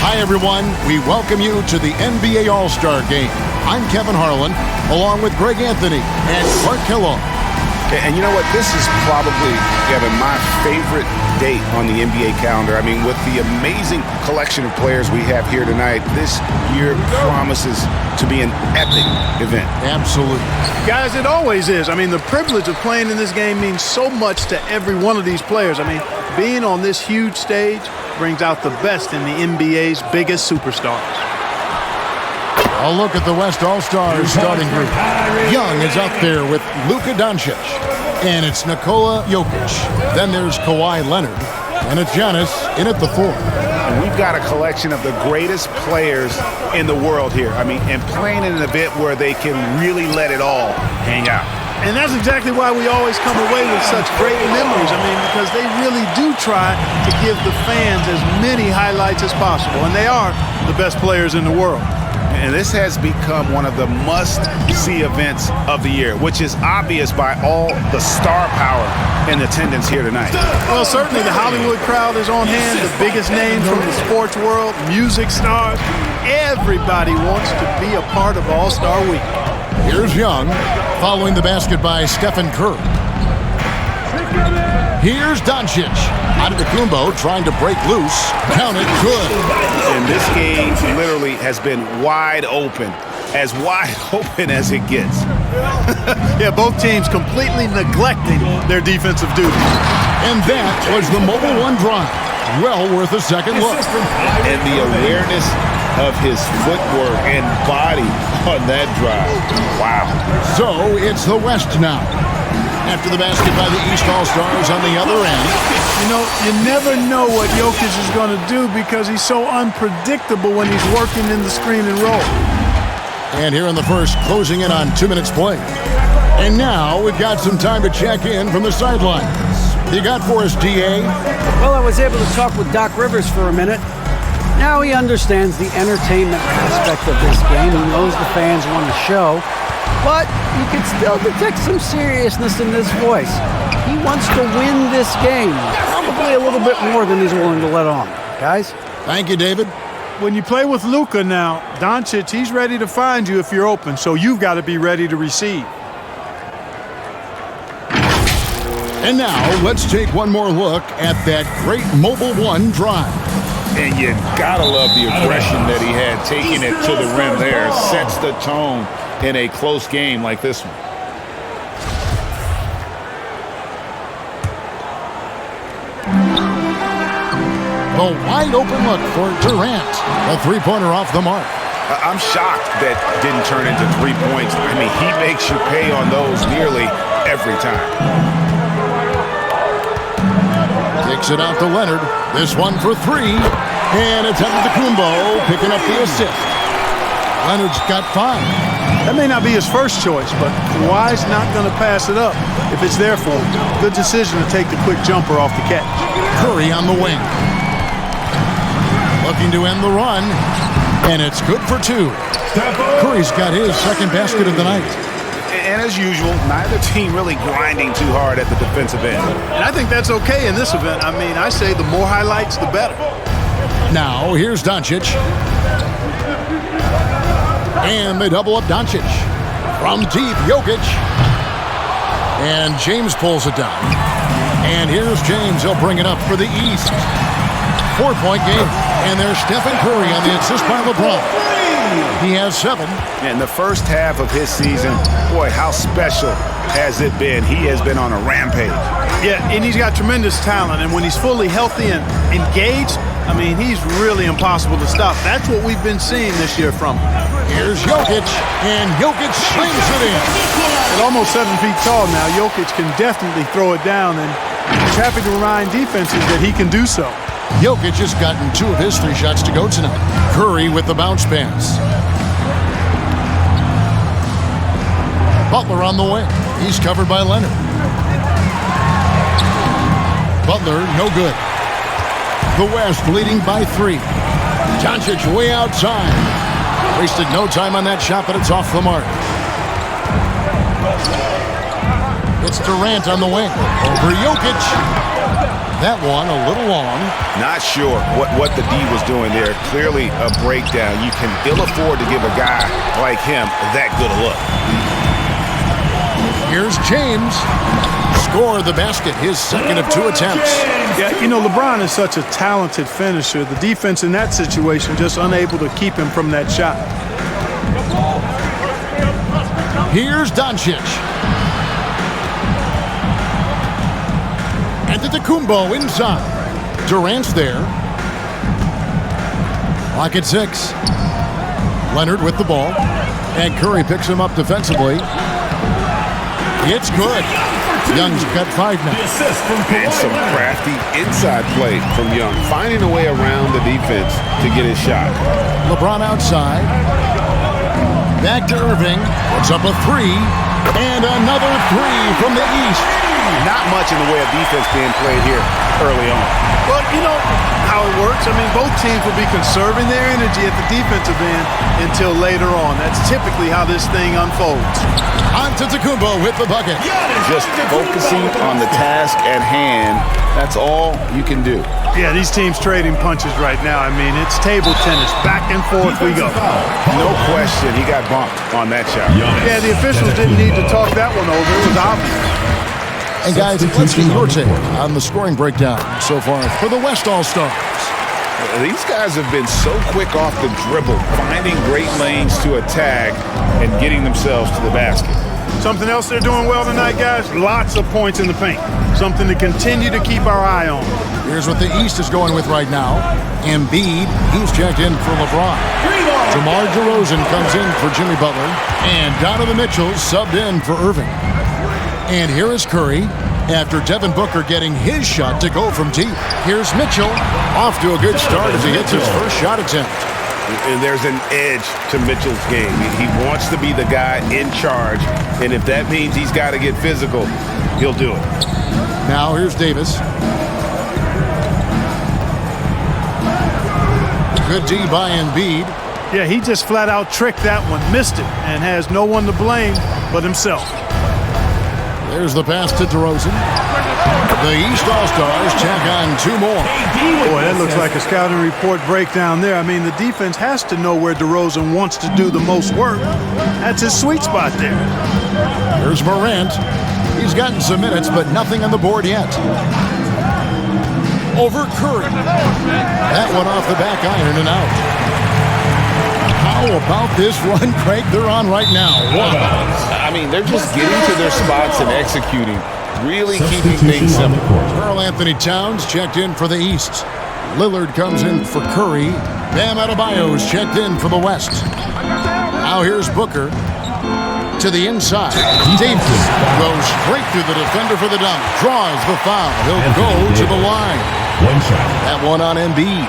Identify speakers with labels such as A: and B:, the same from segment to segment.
A: Hi, everyone. We welcome you to the NBA All-Star Game. I'm Kevin Harlan, along with Greg Anthony and Clark Kellogg.
B: And you know what? This is probably, Kevin, my favorite date on the NBA calendar. I mean, with the amazing collection of players we have here tonight, this year promises to be an epic event.
A: Absolutely.
C: Guys, it always is. I mean, the privilege of playing in this game means so much to every one of these players. I mean, being on this huge stage brings out the best in the NBA's biggest superstars.
A: A look at the West All-Stars starting group. Young is up there with Luka Doncic. And it's Nikola Jokic. Then there's Kawhi Leonard. And it's Giannis in at the 4.
B: And we've got a collection of the greatest players in the world here. I mean, and playing in an event where they can really let it all hang out.
C: And that's exactly why we always come away with such great memories. I mean, because they really do try to give the fans as many highlights as possible. And they are the best players in the world.
B: And this has become one of the must-see events of the year, which is obvious by all the star power in attendance here tonight.
C: Well, certainly the Hollywood crowd is on hand, the biggest names from the sports world, music stars. Everybody wants to be a part of All-Star Week.
A: Here's Young, following the basket by Stephen Curry. Here's Doncic. Antetokounmpo trying to break loose. Count it, good.
B: And this game literally has been wide open as it gets.
C: Yeah, both teams completely neglecting their defensive duties.
A: And that was the Mobile One drive. Well worth a second look.
B: And the awareness of his footwork and body on that drive. Wow.
A: So it's the West now. After the basket by the East All-Stars on the other end.
C: You know, you never know what Jokic is going to do because he's so unpredictable when he's working in the screen and roll.
A: And here in the first, closing in on 2 minutes played. And now we've got some time to check in from the sidelines. You got for us, D.A.?
D: Well, I was able to talk with Doc Rivers for a minute. Now he understands the entertainment aspect of this game. He knows the fans want to show. But you can still detect some seriousness in this voice. He wants to win this game, probably a little bit more than he's willing to let on. Guys?
A: Thank you, David.
C: When you play with Luka now, Doncic, he's ready to find you if you're open, so you've got to be ready to receive.
A: And now, let's take one more look at that great Mobile One drive.
B: And you gotta love the aggression that he had taking it to the rim there. Sets the tone in a close game like this one.
A: The wide open look for Durant. A three-pointer off the mark.
B: I'm shocked that didn't turn into 3 points. I mean, he makes you pay on those nearly every time.
A: Takes it out to Leonard. This one for 3. And it's Antetokounmpo picking up the assist. Leonard's got 5.
C: That may not be his first choice, but Kawhi's not going to pass it up if it's there for him. Good decision to take the quick jumper off the catch.
A: Curry on the wing. Looking to end the run. And it's good for 2. Curry's got his second basket of the night.
B: And as usual, neither team really grinding too hard at the defensive end.
C: And I think that's okay in this event. I mean, I say the more highlights, the better.
A: Now, here's Doncic. And they double up Doncic. From deep, Jokic. And James pulls it down. And here's James. He'll bring it up for the East. 4-point game. And there's Stephen Curry on the assist by LeBron. He has 7.
B: In the first half of his season, boy, how special has it been? He has been on a rampage.
C: Yeah, and he's got tremendous talent. And when he's fully healthy and engaged, I mean, he's really impossible to stop. That's what we've been seeing this year from him.
A: Here's Jokic, and Jokic slings it in.
C: At almost 7 feet tall now, Jokic can definitely throw it down, and he's happy to remind defenses that he can do so.
A: Jokic has gotten 2 of his 3 shots to go tonight. Curry with the bounce pass. Butler on the wing. He's covered by Leonard. Butler, no good. The West leading by 3. Doncic way outside. Wasted no time on that shot, but it's off the mark. It's Durant on the wing. Over Jokic. That one a little long.
B: Not sure what the D was doing there. Clearly a breakdown. You can ill afford to give a guy like him that good a look.
A: Here's James. Score the basket, his second of 2 attempts.
C: Yeah, you know, LeBron is such a talented finisher. The defense in that situation just unable to keep him from that shot.
A: Here's Doncic. Antetokounmpo inside. Durant's there. Lock at 6. Leonard with the ball. And Curry picks him up defensively. It's good. Young's got 5 now.
B: And some crafty inside play from Young, finding a way around the defense to get his shot.
A: LeBron outside. Back to Irving. Puts up a 3. And another 3 from the East.
B: Not much in the way of defense being played here early on.
C: Well, you know how it works. I mean, both teams will be conserving their energy at the defensive end until later on. That's typically how this thing unfolds.
A: Antetokounmpo with the bucket.
B: Just focusing on the task at hand, that's all you can do.
C: Yeah, these teams trading punches right now. I mean, it's table tennis. Back and forth we go.
B: No question, he got bumped on that shot.
C: Yeah, the officials didn't need to talk that one over. It was obvious.
A: And guys, let's get your take on the scoring breakdown so far for the West All-Stars.
B: These guys have been so quick off the dribble, finding great lanes to attack and getting themselves to the basket.
C: Something else they're doing well tonight, guys? Lots of points in the paint. Something to continue to keep our eye on.
A: Here's what the East is going with right now. Embiid, he's checked in for LeBron. DeMar DeRozan comes in for Jimmy Butler. And Donovan Mitchell subbed in for Irving. And here is Curry after Devin Booker getting his shot to go from deep. Here's Mitchell off to a good start as he hits his first shot attempt.
B: And there's an edge to Mitchell's game. He wants to be the guy in charge, and if that means he's got to get physical, he'll do it.
A: Now here's Davis. Good D by Embiid.
C: Yeah, he just flat out tricked that one, missed it, and has no one to blame but himself.
A: There's the pass to DeRozan. The East All-Stars check on 2 more.
C: Boy, that looks like a scouting report breakdown there. I mean, the defense has to know where DeRozan wants to do the most work. That's his sweet spot there.
A: Here's Morant. He's gotten some minutes, but nothing on the board yet. Over Curry. That one off the back iron and out. How about this run, Craig, they're on right now? Wow.
B: I mean, they're just getting to their spots and executing, really keeping things simple.
A: Karl Anthony Towns checked in for the East. Lillard comes in for Curry. Bam Adebayo's checked in for the West. Now here's Booker to the inside. Davis goes straight through the defender for the dunk. Draws the foul. He'll go to the line. That one on Embiid.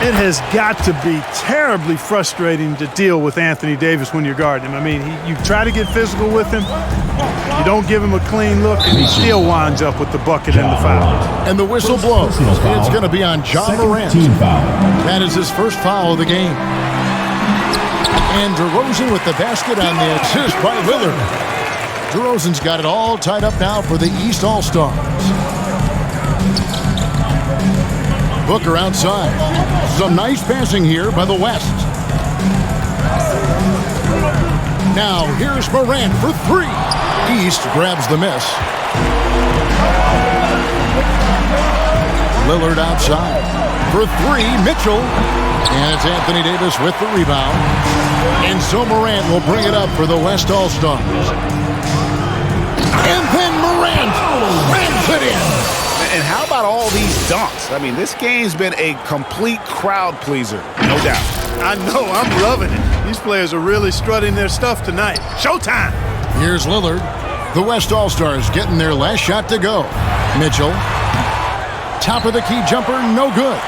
C: It has got to be terribly frustrating to deal with Anthony Davis when you're guarding him. I mean, you try to get physical with him, you don't give him a clean look, and he still winds up with the bucket and the foul.
A: And the whistle blows. It's going to be on John Morant. That is his first foul of the game. And DeRozan with the basket on the assist by Lillard. DeRozan's got it all tied up now for the East All-Stars. Booker outside. Some nice passing here by the West. Now here's Morant for 3. East grabs the miss. Lillard outside. For 3, Mitchell. And it's Anthony Davis with the rebound. And so Morant will bring it up for the West All-Stars. And then Morant rams it in.
B: And how about all these dunks? I mean, this game's been a complete crowd pleaser, no doubt.
C: I know, I'm loving it. These players are really strutting their stuff tonight. Showtime!
A: Here's Lillard. The West All-Stars getting their last shot to go. Mitchell. Top of the key jumper, no good.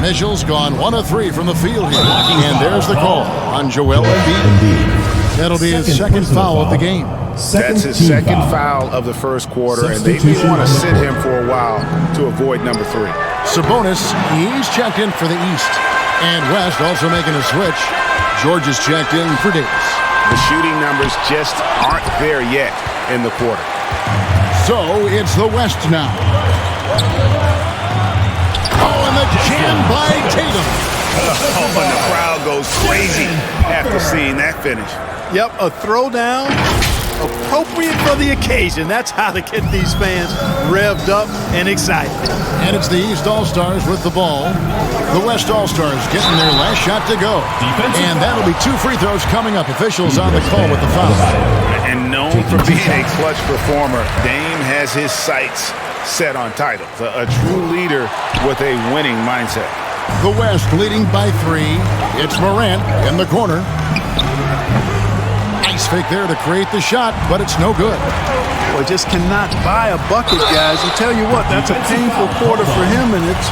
A: Mitchell's gone 1 of 3 from the field here. And there's the call on Joel Embiid. That'll be his second foul of the game.
B: That's his second foul of the first quarter, and they may want to sit him for a while to avoid number 3.
A: Sabonis, he's checked in for the East. And West also making a switch. George is checked in for Davis.
B: The shooting numbers just aren't there yet in the quarter.
A: So it's the West now. Oh, and the jam by Tatum.
B: Oh, and the crowd goes crazy after seeing that finish.
C: Yep, a throwdown appropriate for the occasion. That's how to get these fans revved up and excited.
A: And it's the East All-Stars with the ball. The West All-Stars getting their last shot to go. And that'll be 2 free throws coming up. Officials on the call with the foul.
B: And known for being a clutch performer, Dame has his sights set on titles. A true leader with a winning mindset.
A: The West leading by 3. It's Morant in the corner. Nice fake there to create the shot, but it's no good.
C: Boy, just cannot buy a bucket, guys. And tell you what, that's a painful quarter for him, and it's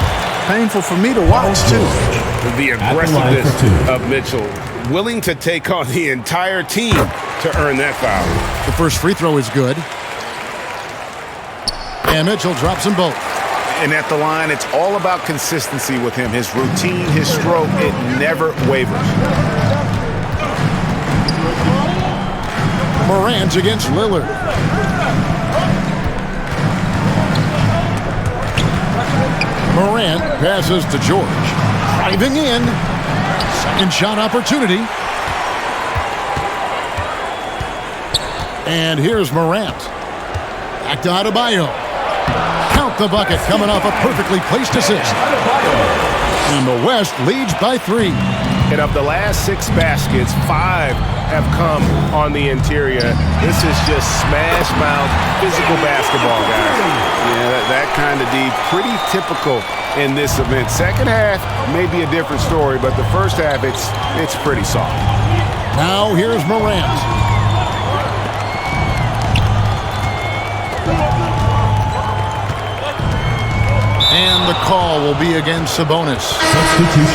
C: painful for me to watch, too.
B: The aggressiveness of Mitchell, willing to take on the entire team to earn that foul.
A: The first free throw is good. And Mitchell drops them both.
B: And at the line, it's all about consistency with him. His routine, his stroke, it never wavers.
A: Morant against Lillard. Morant passes to George. Driving in. Second shot opportunity. And here's Morant. Back to Adebayo. Count the bucket coming off a perfectly placed assist. And the West leads by 3.
B: And of the last 6 baskets, 5 have come on the interior. This is just smash mouth physical basketball, guys. Yeah, that kind of D, pretty typical in this event. Second half may be a different story, but the first half, it's pretty soft.
A: Now here's Morant. And the call will be against Sabonis.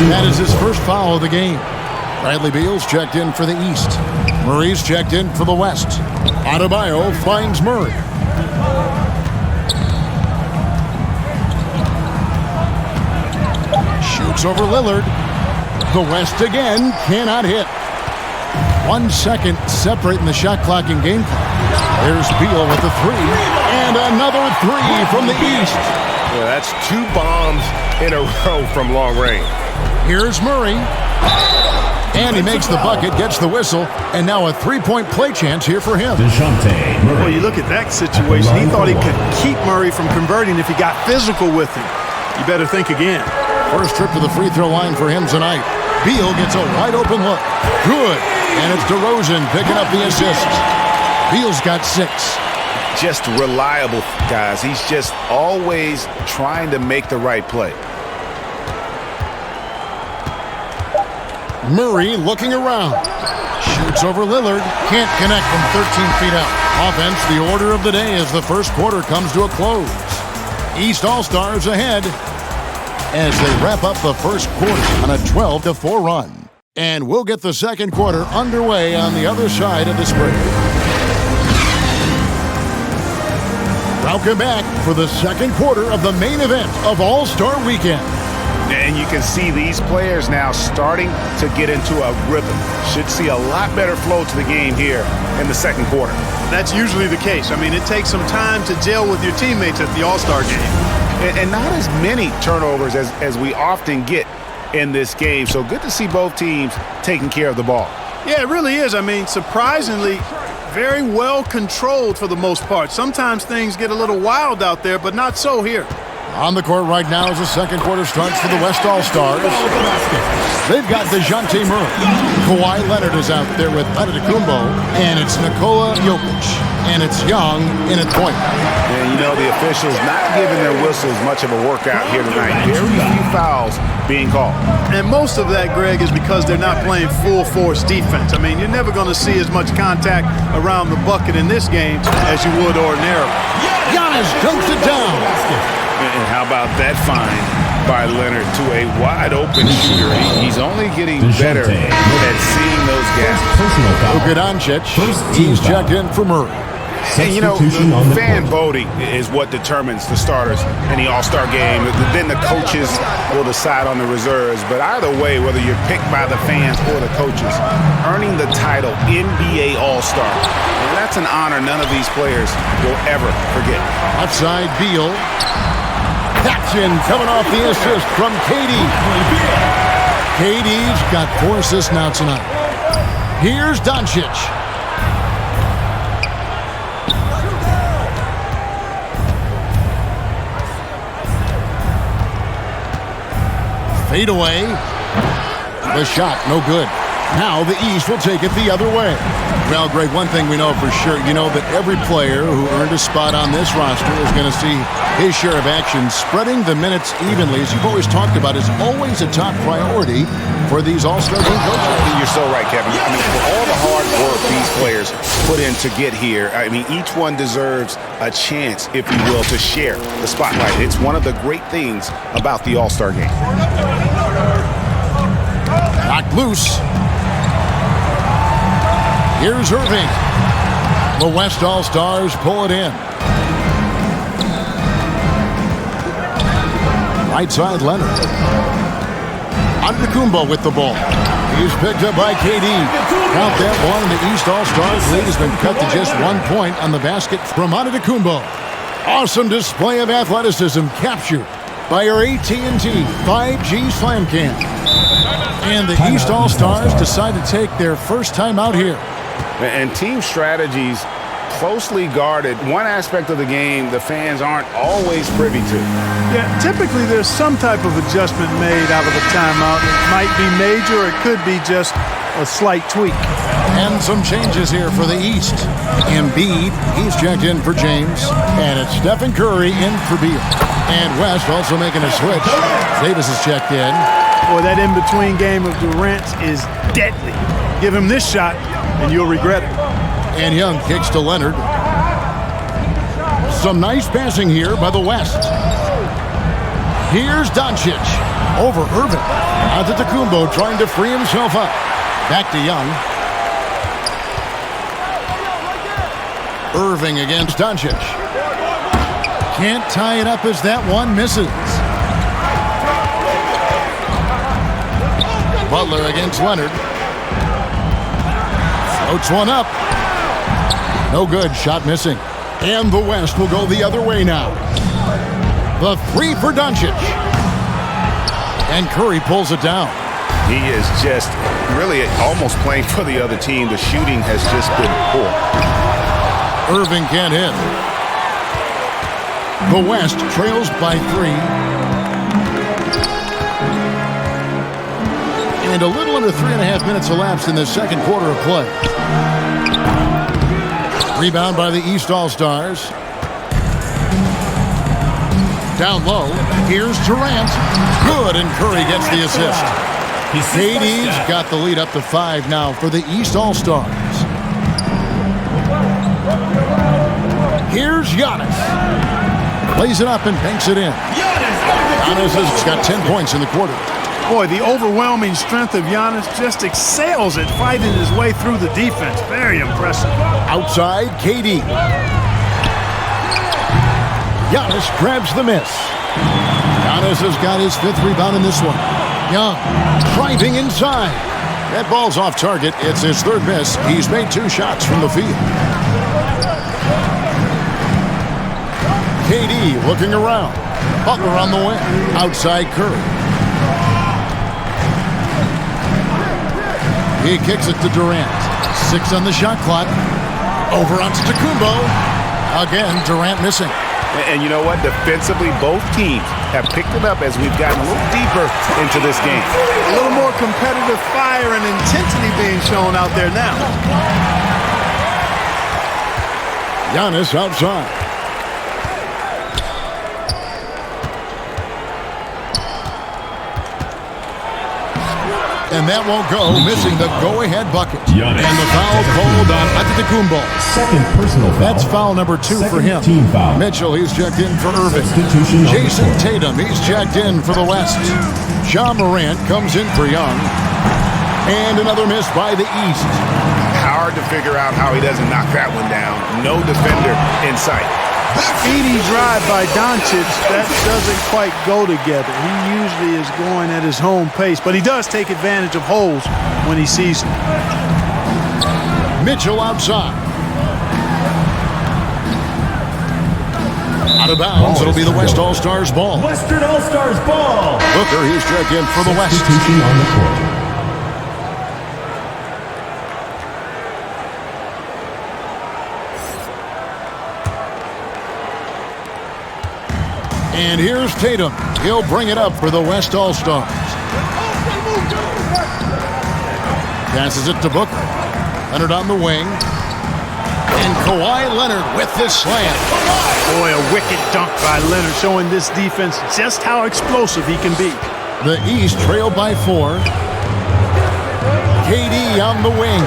A: That is his first foul of the game. Bradley Beal's checked in for the East. Murray's checked in for the West. Adebayo finds Murray. Shoots over Lillard. The West again cannot hit. 1 second separating the shot clock and game clock. There's Beal with the 3. And another 3 from the East.
B: Yeah, that's 2 bombs in a row from long range.
A: Here's Murray. And he makes the bucket, gets the whistle, and now a 3-point play chance here for him.
C: Well, you look at that situation. He thought he could keep Murray from converting if he got physical with him. You better think again.
A: First trip to the free throw line for him tonight. Beal gets a wide open look. Good. And it's DeRozan picking up the assist. Beal's got 6.
B: Just reliable, guys. He's just always trying to make the right play.
A: Murray looking around. Shoots over Lillard. Can't connect from 13 feet out. Offense, the order of the day as the first quarter comes to a close. East All-Stars ahead as they wrap up the first quarter on a 12-4 run. And we'll get the second quarter underway on the other side of this break. Welcome back for the second quarter of the main event of All-Star Weekend.
B: And you can see these players now starting to get into a rhythm. Should see a lot better flow to the game here in the second quarter.
C: That's usually the case. I mean, it takes some time to gel with your teammates at the All-Star game.
B: And not as many turnovers as we often get in this game. So good to see both teams taking care of the ball.
C: Yeah, it really is. I mean, surprisingly, very well controlled for the most part. Sometimes things get a little wild out there, but not so here.
A: On the court right now as the second quarter starts for the West All-Stars. They've got DeJounte Murray. Kawhi Leonard is out there with Antetokounmpo. And it's Nikola Jokic. And it's Young in at point.
B: And you know, the officials not giving their whistles much of a workout here tonight. Very few fouls being called.
C: And most of that, Greg, is because they're not playing full force defense. I mean, you're never going to see as much contact around the bucket in this game as you would ordinarily.
A: Giannis dunks it down.
B: And how about that find by Leonard to a wide-open shooter? He's only getting better at seeing those gaps.
A: Luka Doncic, he's checked in for Murray.
B: And, you know, the fan voting is what determines the starters in the All-Star game. Then the coaches will decide on the reserves. But either way, whether you're picked by the fans or the coaches, earning the title NBA All-Star, that's an honor none of these players will ever forget.
A: Outside Beal. Action coming off the assist from KD. KD's got 4 assists now tonight. Here's Doncic. Fade away. The shot, no good. Now the East will take it the other way. Well, Greg, one thing we know for sure, you know that every player who earned a spot on this roster is going to see his share of action. Spreading the minutes evenly, as you've always talked about, is always a top priority for these All-Star game coaches.
B: You're so right, Kevin. I mean, for all the hard work these players put in to get here, I mean, each one deserves a chance, if you will, to share the spotlight. It's one of the great things about the All-Star game.
A: Knocked loose. Here's Irving. The West All-Stars pull it in. Right side, Leonard. Antetokounmpo with the ball. He's picked up by KD. Count that one, and the East All-Stars lead has been cut to just 1 point on the basket from Antetokounmpo. Awesome display of athleticism captured by our AT&T 5G Slam Cam. And the East All-Stars decide to take their first time out here.
B: And team strategies closely guarded. One aspect of the game the fans aren't always privy to.
C: Yeah, typically there's some type of adjustment made out of a timeout. It might be major, or it could be just a slight tweak.
A: And some changes here for the East. Embiid, he's checked in for James. And it's Stephen Curry in for Beal. And West also making a switch. Davis is checked in.
C: Boy, that in-between game of Durant is deadly. Give him this shot, and you'll regret it.
A: And Young kicks to Leonard. Some nice passing here by the West. Here's Doncic over Irving. Antetokounmpo trying to free himself up. Back to Young. Irving against Doncic. Can't tie it up as that one misses. Butler against Leonard. Floats one up. No good. Shot missing. And the West will go the other way now. The three for Doncic. And Curry pulls it down.
B: He is just really almost playing for the other team. The shooting has just been poor.
A: Irving can't hit. The West trails by 3. And a little under 3.5 minutes elapsed in the second quarter of play. Rebound by the East All-Stars. Down low. Here's Durant. Good, and Curry gets the assist. KD's got the lead up to 5 now for the East All-Stars. Here's Giannis. Plays it up and banks it in. Giannis has got 10 points in the quarter.
C: Boy, the overwhelming strength of Giannis just excels at fighting his way through the defense. Very impressive.
A: Outside, KD. Giannis grabs the miss. Giannis has got his 5th rebound in this one. Young driving inside. That ball's off target. It's his 3rd miss. He's made 2 shots from the field. KD looking around. Butler on the wing. Outside Curry. He kicks it to Durant. 6 on the shot clock. Over onto Antetokounmpo. Again, Durant missing.
B: And you know what? Defensively, both teams have picked it up as we've gotten a little deeper into this game.
C: A little more competitive fire and intensity being shown out there now.
A: Giannis outside. And that won't go, missing the go-ahead bucket.
E: Giannis.
A: And the foul called on Antetokounmpo.
E: Second personal foul.
A: That's foul number 2 for him.
E: Team foul.
A: Mitchell, he's checked in for Irving.
E: Substitution
A: Jason Tatum, he's checked in for the West. Ja Morant comes in for Young. And another miss by the East.
B: Hard to figure out how he doesn't knock that one down. No defender in sight.
C: Speedy drive by Doncic, that doesn't quite go together. He usually is going at his home pace, but he does take advantage of holes when he sees them.
A: Mitchell outside. Out of bounds, it'll be the West All-Stars ball.
E: Western All-Stars ball.
A: Booker, he's checked in for the West.
E: Substitution on the court.
A: And here's Tatum. He'll bring it up for the West All-Stars. Passes it to Booker. Leonard on the wing. And Kawhi Leonard with this slam.
C: Boy, a wicked dunk by Leonard, showing this defense just how explosive he can be.
A: The East trailed by 4. KD on the wing.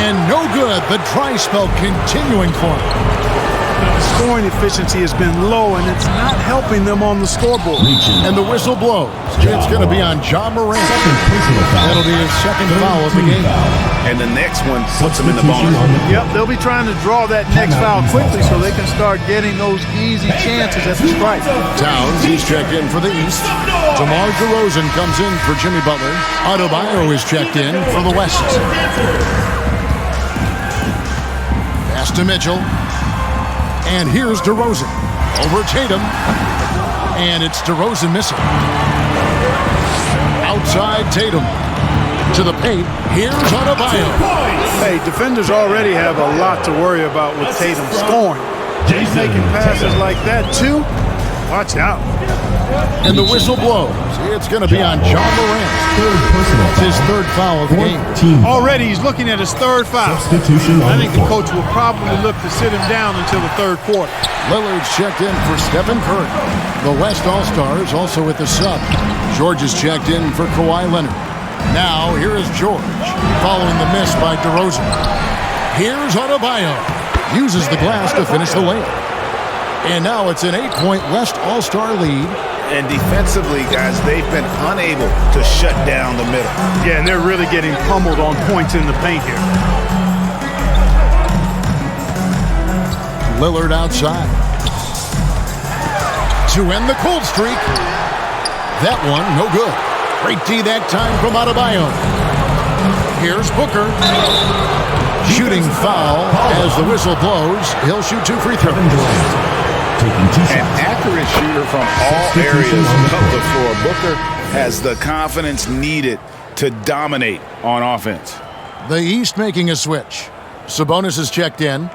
A: And no good. The dry spell continuing for him.
C: The scoring efficiency has been low, and it's not helping them on the scoreboard.
A: And the whistle blows. It's going to be on John Morant. That'll be his second foul of the game.
B: And the next one puts him in the bonus.
C: Yep, they'll be trying to draw that next foul quickly so they can start getting those easy chances at the stripe.
A: Towns, he's checked in for the East. DeMar DeRozan comes in for Jimmy Butler. Adebayo is checked in for the West. Pass to Mitchell. And here's DeRozan. Over Tatum. And it's DeRozan missing. Outside Tatum. To the paint. Here's Adebayo.
C: Hey, defenders already have a lot to worry about with Tatum scoring. He's making passes like that, too. Watch out.
A: And the whistle blows. It's going to be on John Morant. It's his third foul of the game.
C: Already he's looking at his third foul. I think the coach will probably look to sit him down until the third quarter.
A: Lillard's checked in for Stephen Curry. The West All-Stars also with the sub. George is checked in for Kawhi Leonard. Now, here is George, following the miss by DeRozan. Here's Adebayo. Uses the glass to finish the layup. And now it's an 8-point West All-Star lead.
B: And defensively, guys, they've been unable to shut down the middle.
C: Yeah, and they're really getting pummeled on points in the paint here.
A: Lillard outside. To end the cold streak. That one, no good. Great D that time from Adebayo. Here's Booker. Shooting foul as the whistle blows. He'll shoot 2 free throws.
B: An accurate shooter from all areas of the floor. Booker has the confidence needed to dominate on offense.
A: The East making a switch. Sabonis is checked in.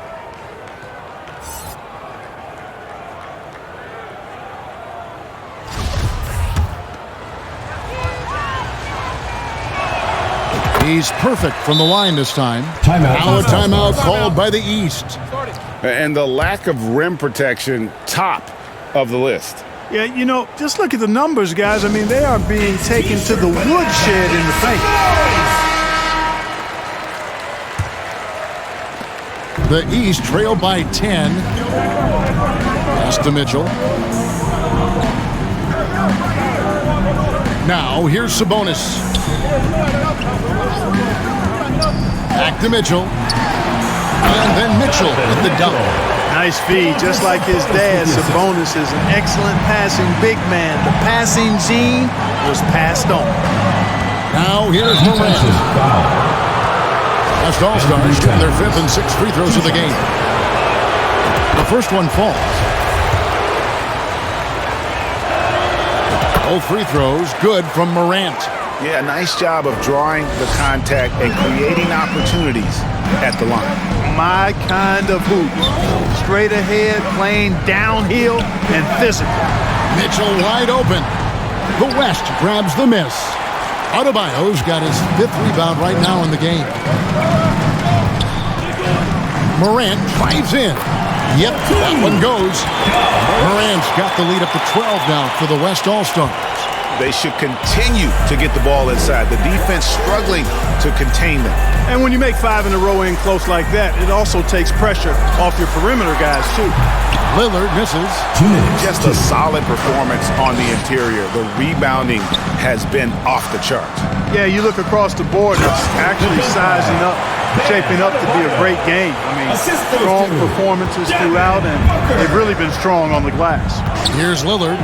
A: He's perfect from the line this time. Now a timeout called by the East.
B: And the lack of rim protection, top of the list.
C: Yeah, you know, just look at the numbers, guys. I mean, they are being taken to the woodshed in the paint.
A: The East trail by 10. Pass to Mitchell. Now, here's Sabonis. Back to Mitchell. And then Mitchell with the dunk.
C: Nice feed, just like his dad. Sabonis is an excellent passing big man. The passing gene was passed on.
A: Now here's Morant. West All-Stars shooting their 5th and 6th free throws of the game. The first one falls. All free throws good from Morant.
B: Yeah, nice job of drawing the contact and creating opportunities at the line.
C: My kind of hoop. Straight ahead, playing downhill and physical.
A: Mitchell wide open. The West grabs the miss. Adebayo's got his 5th rebound right now in the game. Morant drives in. Yep, that one goes. Morant's got the lead up to 12 now for the West All-Stars.
B: They should continue to get the ball inside. The defense struggling to contain them.
C: And when you make 5 in a row in close like that, it also takes pressure off your perimeter guys, too.
A: Lillard misses.
E: 2 minutes.
B: Just a solid performance on the interior. The rebounding has been off the charts.
C: Yeah, you look across the board, it's actually shaping up to be a great game. I mean, strong performances throughout, and they've really been strong on the glass.
A: Here's Lillard.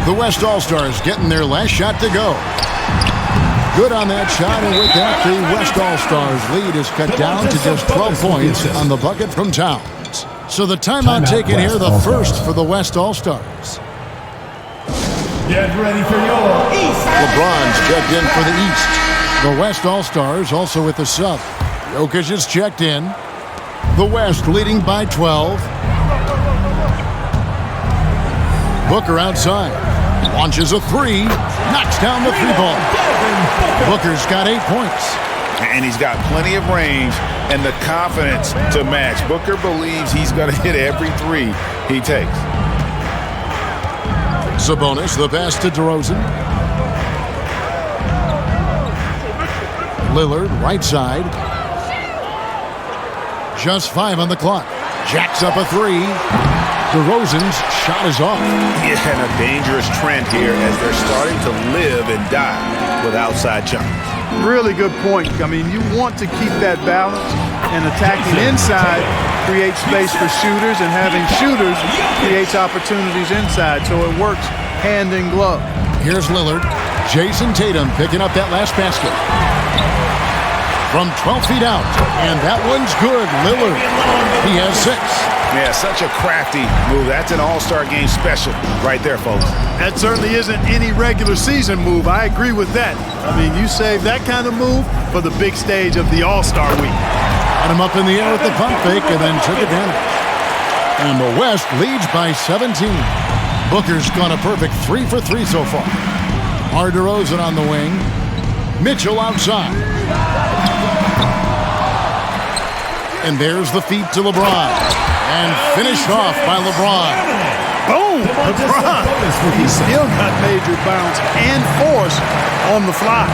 A: The West All-Stars getting their last shot to go. Good on that shot, and with that, the West All-Stars lead is cut down to just 12 points on the bucket from Towns. So the timeout taken here, the first for the West All-Stars.
E: Get ready for your East.
A: LeBron's checked in for the East. The West All-Stars also with the sub. Jokic is checked in. The West leading by 12. Booker outside. Launches a 3. Knocks down the 3-ball. Booker's got 8 points.
B: And he's got plenty of range and the confidence to match. Booker believes he's going to hit every 3 he takes.
A: Sabonis, the pass to DeRozan. Lillard, right side. Just 5 on the clock. Jacks up a 3. DeRozan's shot is off.
B: Yeah, and a dangerous trend here as they're starting to live and die with outside jumpers.
C: Really good point. I mean, you want to keep that balance, and attacking inside creates space for shooters, and having shooters creates opportunities inside, so it works hand in glove.
A: Here's Lillard. Jason Tatum picking up that last basket. From 12 feet out, and that one's good. Lillard, he has 6.
B: Yeah, such a crafty move. That's an all-star game special right there, folks.
C: That certainly isn't any regular season move. I agree with that. I mean, you save that kind of move for the big stage of the All-Star Week.
A: Got him up in the air with the pump fake and then took advantage. And the West leads by 17. Booker's gone a perfect 3 for 3 so far. DeRozan on the wing. Mitchell outside. And there's the feed to LeBron. And finished off by LeBron.
C: Boom! LeBron. He still got major bounce and force on the fly.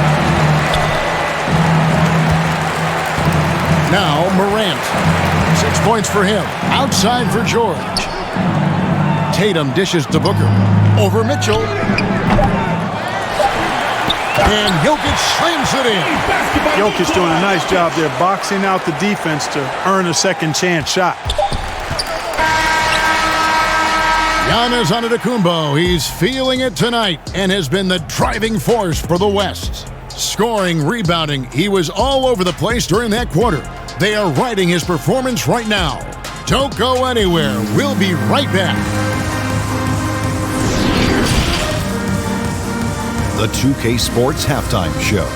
A: Now Morant. 6 points for him. Outside for George. Tatum dishes to Booker. Over Mitchell. And Jokic slams it in.
C: Jokic doing a nice job there, boxing out the defense to earn a second chance shot.
A: Giannis Antetokounmpo, he's feeling it tonight and has been the driving force for the West. Scoring, rebounding, he was all over the place during that quarter. They are riding his performance right now. Don't go anywhere. We'll be right back.
F: The 2K Sports Halftime Show.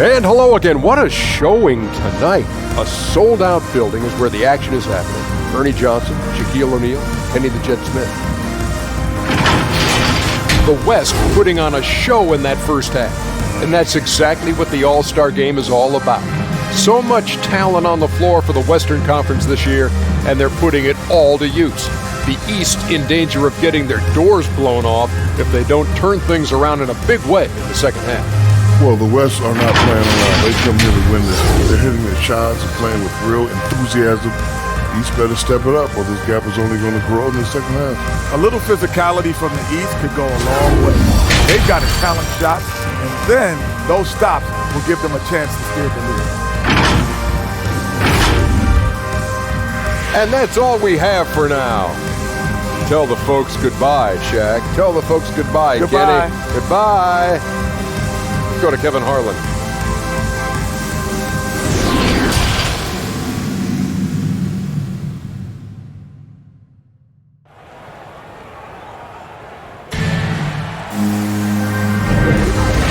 G: And hello again. What a showing tonight. A sold-out building is where the action is happening. Ernie Johnson, Shaquille O'Neal, Kenny the Jet Smith. The West putting on a show in that first half. And that's exactly what the All-Star Game is all about. So much talent on the floor for the Western Conference this year, and they're putting it all to use. The East in danger of getting their doors blown off if they don't turn things around in a big way in the second half.
H: Well, the West are not playing around. They come here to win this. They're hitting their shots and playing with real enthusiasm. East better step it up, or this gap is only going to grow in the second half.
I: A little physicality from the East could go a long way. They've got a talent shot, and then those stops will give them a chance to steal the lead.
G: And that's all we have for now. Tell the folks goodbye, Shaq. Tell the folks goodbye,
I: Goodbye.
G: Kenny. Goodbye. Let's go to Kevin Harlan.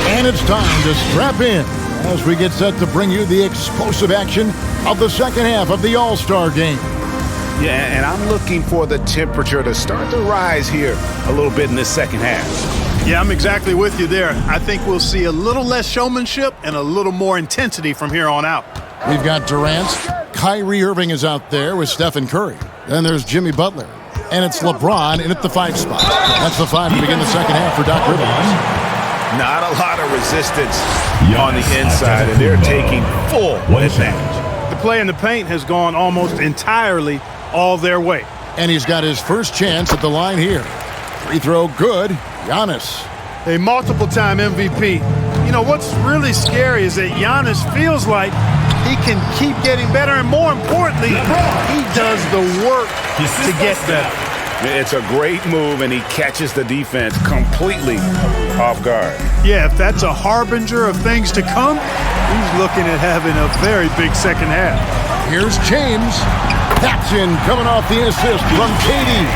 A: And it's time to strap in as we get set to bring you the explosive action of the second half of the All-Star Game.
B: Yeah, and I'm looking for the temperature to start to rise here a little bit in this second half.
C: Yeah, I'm exactly with you there. I think we'll see a little less showmanship and a little more intensity from here on out.
A: We've got Durant. Kyrie Irving is out there with Stephen Curry. Then there's Jimmy Butler. And it's LeBron in at the 5 spot. That's the 5 to begin the second half for Doc Rivers.
B: Not a lot of resistance on the inside, and they're taking full advantage.
C: The play in the paint has gone almost entirely all their way.
A: And he's got his first chance at the line here. Free throw good. Giannis.
C: A multiple-time MVP. You know, what's really scary is that Giannis feels like he can keep getting better, and more importantly, he does the work to get better.
B: It's a great move, and he catches the defense completely off guard.
C: Yeah, if that's a harbinger of things to come, he's looking at having a very big second half.
A: Here's James. Paxson coming off the assist from Katie.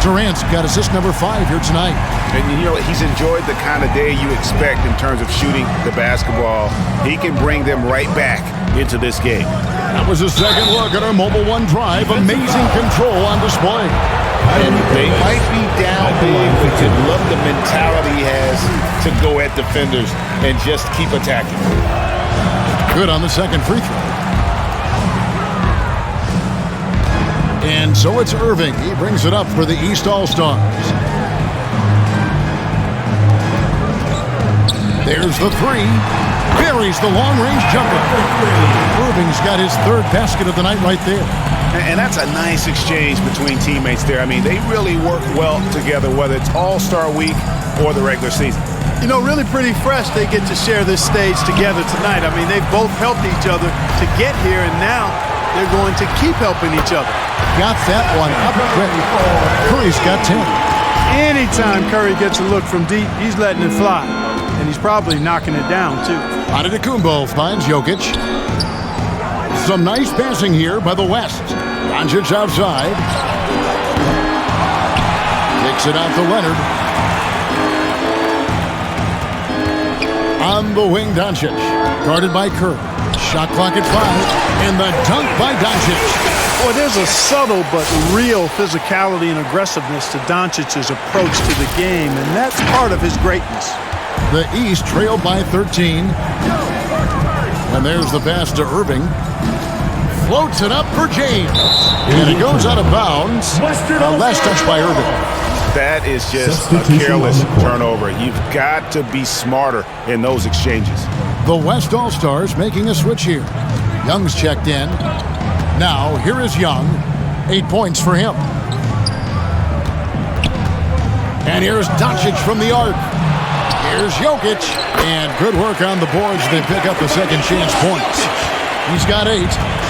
A: Durant's got assist number 5 here tonight.
B: And you know, he's enjoyed the kind of day you expect in terms of shooting the basketball. He can bring them right back into this game.
A: That was a second look at our Mobile One drive. Amazing control on display.
B: And they might be down big, but you love the mentality he has to go at defenders and just keep attacking.
A: Good on the second free throw. And so it's Irving. He brings it up for the East All-Stars. There's the 3. Buries the long-range jumper. Irving's got his 3rd basket of the night right there.
B: And that's a nice exchange between teammates there. I mean, they really work well together, whether it's All-Star Week or the regular season.
C: You know, really pretty fresh they get to share this stage together tonight. I mean, they've both helped each other to get here, and now they're going to keep helping each other.
A: Got that one up quick. Curry's got 10.
C: Anytime Curry gets a look from deep, he's letting it fly. And he's probably knocking it down, too.
A: Antetokounmpo finds Jokic. Some nice passing here by the West. Doncic outside. Takes it out to Leonard. On the wing, Doncic. Guarded by Curry. Shot clock at 5. And the dunk by Doncic.
C: Boy, there's a subtle but real physicality and aggressiveness to Doncic's approach to the game, and that's part of his greatness.
A: The East trailed by 13. And there's the pass to Irving. Floats it up for James. And it goes out of bounds. Last touch by Irving.
B: That is just a careless turnover. You've got to be smarter in those exchanges.
A: The West All-Stars making a switch here. Young's checked in. Now, here is Young. 8 points for him. And here's Doncic from the arc. Here's Jokic. And good work on the boards. They pick up the second chance points. He's got 8.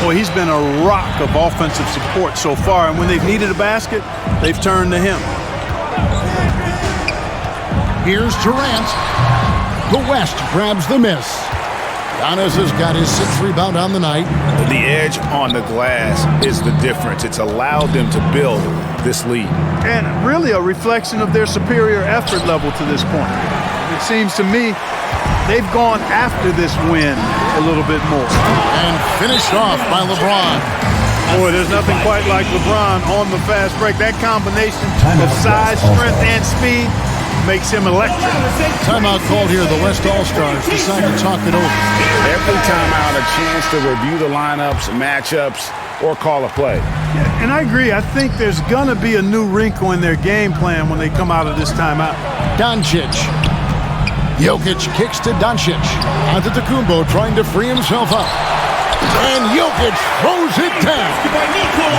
C: Boy, he's been a rock of offensive support so far. And when they've needed a basket, they've turned to him.
A: Here's Durant. The West grabs the miss. Giannis has got his 6th rebound on the night.
B: The edge on the glass is the difference. It's allowed them to build this lead.
C: And really a reflection of their superior effort level to this point. It seems to me they've gone after this win a little bit more.
A: And finished off by LeBron.
C: Boy, there's nothing quite like LeBron on the fast break. That combination of size, strength, and speed makes him electric.
A: Timeout called here. The West All-Stars decide to talk it over.
B: Every timeout, a chance to review the lineups, matchups, or call a play.
C: Yeah, and I agree. I think there's going to be a new wrinkle in their game plan when they come out of this timeout.
A: Doncic. Jokic kicks to Doncic. Antetokounmpo trying to free himself up. And Jokic throws it down.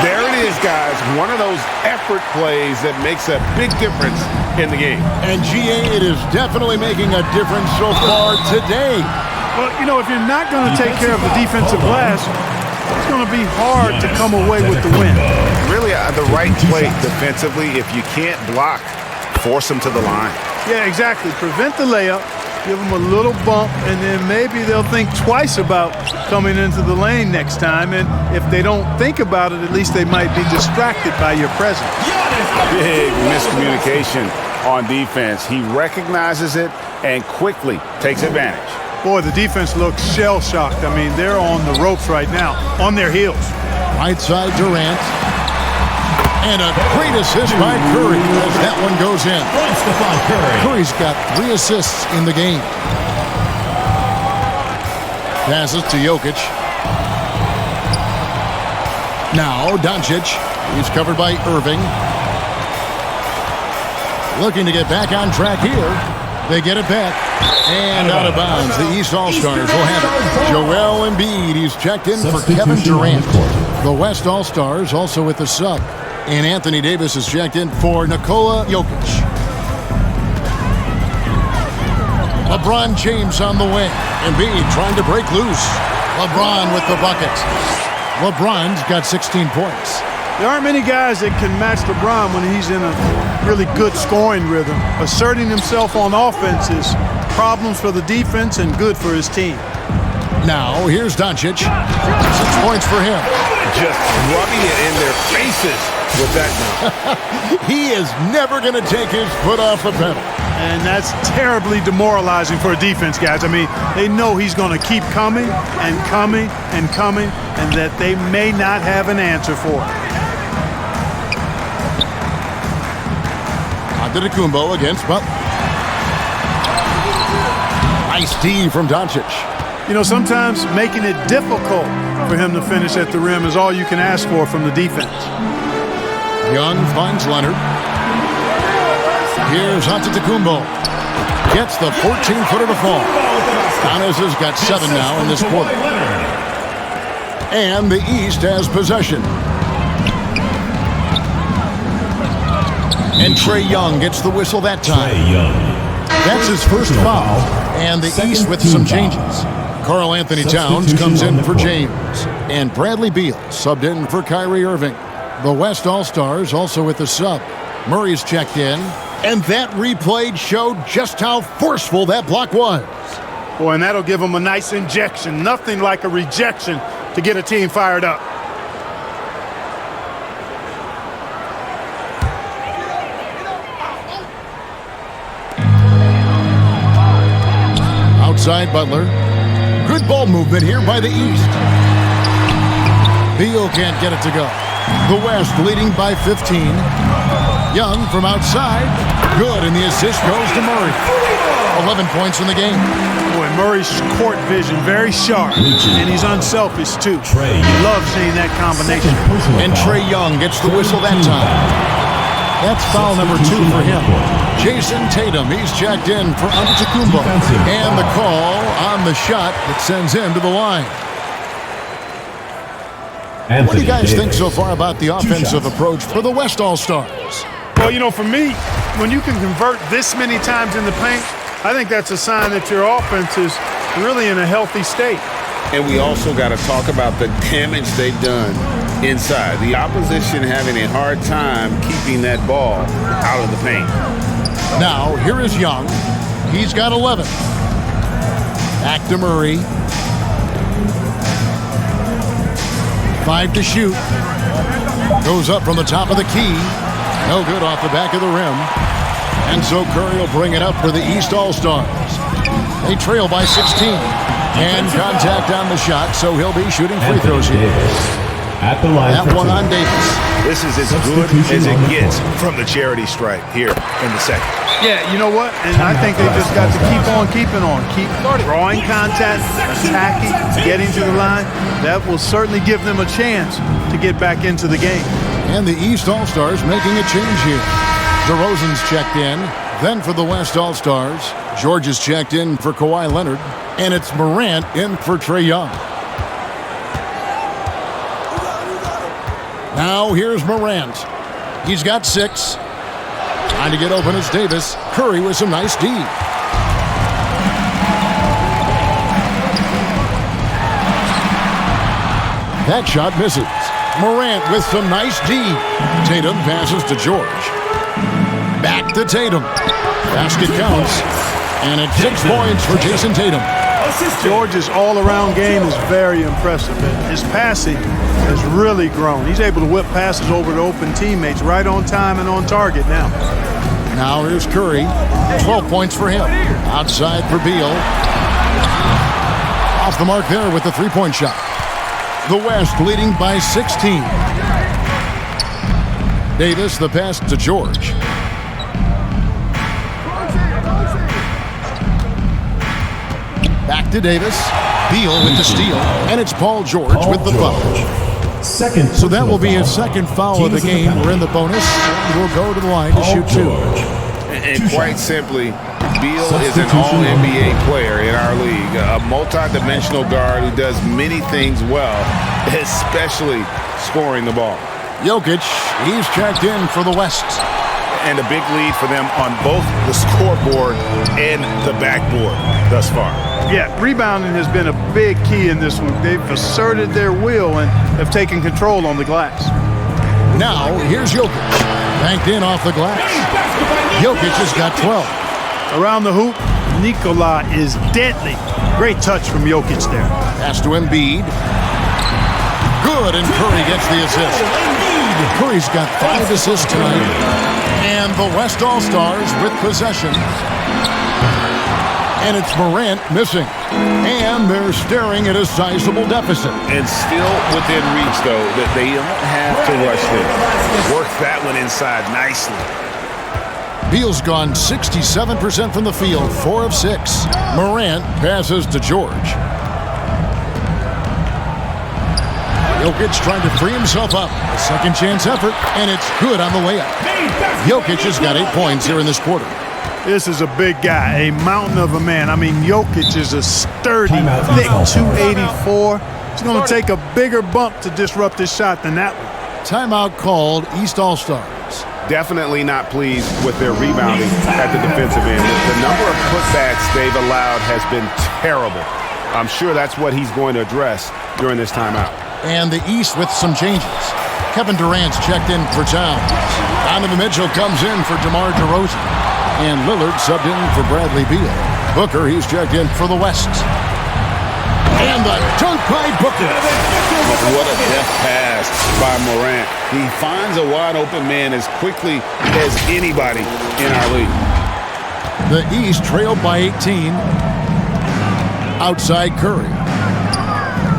B: There it is, guys. One of those effort plays that makes a big difference in the game.
A: And GA, it is definitely making a difference so far today.
C: Well, you know, if you're not going to take care of the defensive glass, it's going to be hard to come away with the win.
B: Really, the right play defensively. If you can't block, force them to the line.
C: Yeah, exactly. Prevent the layup, give them a little bump, and then maybe they'll think twice about coming into the lane next time. And if they don't think about it, at least they might be distracted by your presence.
B: Big miscommunication on defense. He recognizes it and quickly takes advantage.
C: Boy, the defense looks shell-shocked. I mean, they're on the ropes right now, on their heels.
A: Right side, Durant. And a great assist by Curry as that one goes in. Curry's got 3 assists in the game. Passes to Jokic. Now Doncic. He's covered by Irving. Looking to get back on track here. They get it back. And out of bounds. The East All-Stars will have it. Joel Embiid, he's checked in for Kevin Durant. The West All-Stars also with the sub. And Anthony Davis is checked in for Nikola Jokic. LeBron James on the wing. Embiid trying to break loose. LeBron with the bucket. LeBron's got 16 points.
C: There aren't many guys that can match LeBron when he's in a really good scoring rhythm. Asserting himself on offense is problems for the defense and good for his team.
A: Now, here's Doncic. 6 points for him.
B: Just rubbing it in their faces with that now.
A: He is never going to take his foot off the pedal.
C: And that's terribly demoralizing for a defense, guys. I mean, they know he's going to keep coming and coming and coming, and that they may not have an answer for it.
A: Antetokounmpo against Butler. Nice D from Doncic.
C: You know, sometimes making it difficult for him to finish at the rim is all you can ask for from the defense.
A: Young finds Leonard. Here's Antetokounmpo. Gets the 14-footer to fall. Giannis has got 7 now in this quarter. And the East has possession. And Trae Young gets the whistle that time. That's his first foul. And the East with some changes. Karl Anthony Towns comes in for James. And Bradley Beal subbed in for Kyrie Irving. The West All-Stars also with the sub. Murray's checked in. And that replay showed just how forceful that block was.
C: Boy, and that'll give them a nice injection. Nothing like a rejection to get a team fired up.
A: Outside Butler. Good ball movement here by the East. Beal can't get it to go. The West leading by 15. Young from outside. Good, and the assist goes to Murray. 11 points in the game.
C: Boy, Murray's court vision very sharp, and he's unselfish too. You love seeing that combination.
A: And Trae Young gets the whistle that time. That's foul number 2 for him. Jason Tatum, he's checked in for Antetokounmpo. And the call on the shot that sends him to the line. What do you guys think so far about the offensive approach for the West All-Stars?
C: Well, you know, for me, when you can convert this many times in the paint, I think that's a sign that your offense is really in a healthy state.
B: And we also got to talk about the damage they've done inside. The opposition having a hard time keeping that ball out of the paint.
A: Now, here is Young. He's got 11. Back to Murray. 5 to shoot. Goes up from the top of the key. No good off the back of the rim. And so Curry will bring it up for the East All-Stars. They trail by 16. And contact on the shot, so he'll be shooting free throws here.
E: At the line
A: that one on Davis.
B: This is as good as it gets from the charity stripe here in the second.
C: Yeah, you know what? And I think they just got to keep on keeping on. Keep drawing contact, attacking, getting to the line. That will certainly give them a chance to get back into the game.
A: And the East All-Stars making a change here. DeRozan's checked in. Then for the West All-Stars, George is checked in for Kawhi Leonard. And it's Morant in for Trae Young. Now here's Morant. He's got 6. Trying to get open is Davis. Curry with some nice D. That shot misses. Morant with some nice D. Tatum passes to George. Back to Tatum. Basket counts. And it's 6 points for Jason Tatum.
C: George's all-around game is very impressive. His passing has really grown. He's able to whip passes over to open teammates right on time and on target now.
A: Now here's Curry. 12 points for him. Outside for Beal. Off the mark there with the three-point shot. The West leading by 16. Davis, the pass to George. Back to Davis. Beal with the steal. And it's Paul George with the foul. So that will be his second foul of the game. We're in the bonus. We'll go to the line to shoot 2.
B: And quite simply, Beal is an all-NBA player in our league, a multi-dimensional guard who does many things well, especially scoring the ball.
A: Jokic, he's checked in for the West.
B: And a big lead for them on both the scoreboard and the backboard thus far.
C: Yeah, rebounding has been a big key in this one. They've asserted their will and have taken control on the glass.
A: Now, here's Jokic. Banked in off the glass. Jokic has got 12.
C: Around the hoop, Nikola is deadly. Great touch from Jokic there.
A: Pass to Embiid. Good, and Curry gets the assist. Curry's got 5 assists tonight. And the West All-Stars with possession. And it's Morant missing. And they're staring at a sizable deficit.
B: And still within reach, though, that they don't have to rush this. Work that one inside nicely.
A: Beal's gone 67% from the field, 4 of 6. Morant passes to George. Jokic trying to free himself up. A second chance effort, and it's good on the way up. Jokic has got 8 points here in this quarter.
C: This is a big guy, a mountain of a man. I mean, Jokic is a sturdy, thick 284. It's going to take a bigger bump to disrupt his shot than that one.
A: Timeout called, East All-Stars.
B: Definitely not pleased with their rebounding at the defensive end. The number of putbacks they've allowed has been terrible. I'm sure that's what he's going to address during this timeout.
A: And the East with some changes. Kevin Durant's checked in for Towns. Donovan Mitchell comes in for DeMar DeRozan. And Lillard subbed in for Bradley Beal. Booker, he's checked in for the West. And the dunk by Booker.
B: What a deft pass by Morant. He finds a wide open man as quickly as anybody in our league.
A: The East trailed by 18. Outside Curry.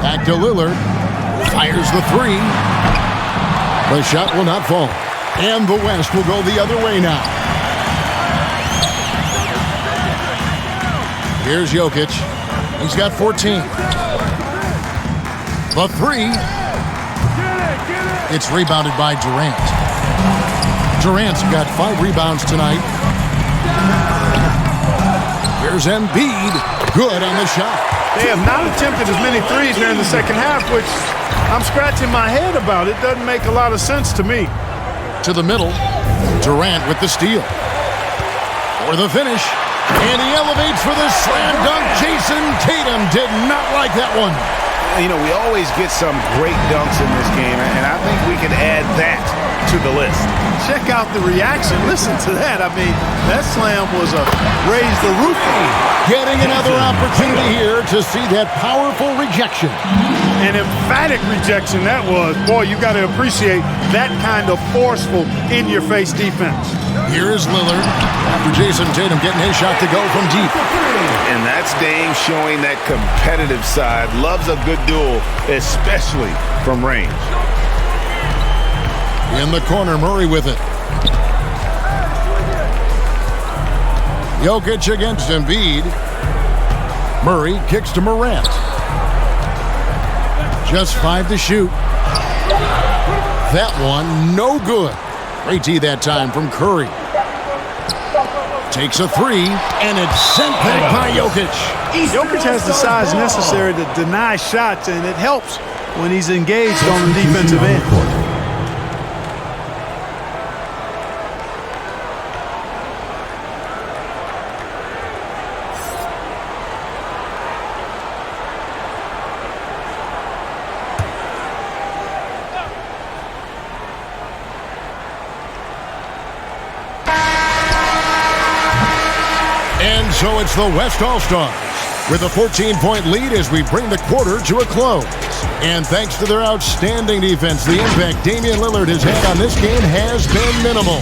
A: Back to Lillard. Fires the 3. The shot will not fall. And the West will go the other way now. Here's Jokic. He's got 14. The 3. It's rebounded by Durant. Durant's got 5 rebounds tonight. Here's Embiid. Good on the shot.
C: They have not attempted as many threes here in the second half, which I'm scratching my head about. It doesn't make a lot of sense to me.
A: To the middle. Durant with the steal. For the finish. And he elevates for the slam dunk. Jason Tatum did not like that one.
B: You know, we always get some great dunks in this game, and I think we can add that to the list.
C: Check out the reaction. Listen to that. I mean, that slam was a raise the roof.
A: Getting another opportunity here to see that powerful rejection.
C: An emphatic rejection that was. Boy, you got to appreciate that kind of forceful, in-your-face defense.
A: Here's Lillard after Jason Tatum getting his shot to go from deep.
B: And that's Dame showing that competitive side. Loves a good duel, especially from range.
A: In the corner, Murray with it. Jokic against Embiid. Murray kicks to Morant. Just 5 to shoot. That one, no good. Great D that time from Curry. Takes a 3, and it's sent back by Jokic.
C: Jokic has the size necessary to deny shots, and it helps when he's engaged on the defensive end.
A: And so it's the West All-Stars with a 14-point lead as we bring the quarter to a close. And thanks to their outstanding defense, the impact Damian Lillard has had on this game has been minimal.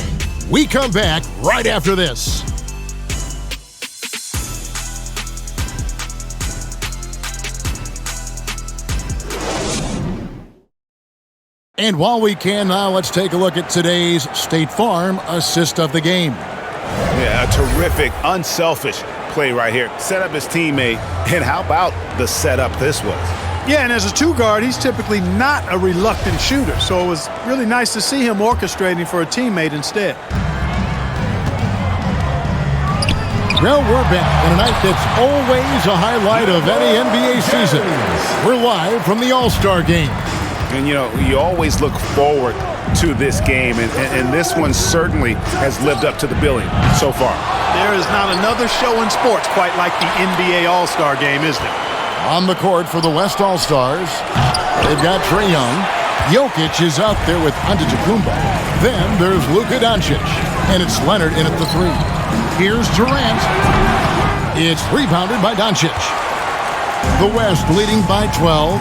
A: We come back right after this. And while we can now, let's take a look at today's State Farm assist of the game.
B: Yeah, a terrific, unselfish play right here. Set up his teammate, and how about the setup this was?
C: Yeah, and as a two-guard, he's typically not a reluctant shooter, so it was really nice to see him orchestrating for a teammate instead.
A: Well, we're back on a night that's always a highlight of any NBA season. We're live from the All-Star Game.
B: And, you know, you always look forward to this game, and this one certainly has lived up to the billing so far.
C: There is not another show in sports quite like the NBA All-Star Game, is there?
A: On the court for the West All-Stars, they've got Trae Young. Jokic is out there with Antetokounmpo. Then there's Luka Doncic, and it's Leonard in at the three. Here's Durant. It's rebounded by Doncic. The West leading by 12.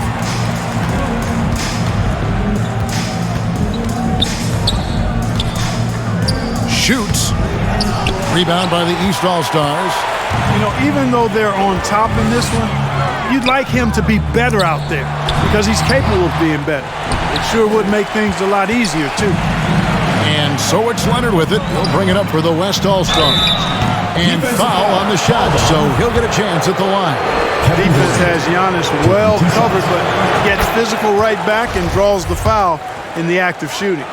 A: Shoots. Rebound by the East All-Stars.
C: You know, even though they're on top in this one, you'd like him to be better out there because he's capable of being better. It sure would make things a lot easier, too.
A: And so it's Leonard with it. He'll bring it up for the West All-Stars. And foul on the shot, so he'll get a chance at the line.
C: Defense has Giannis well covered, but gets physical right back and draws the foul in the act of shooting.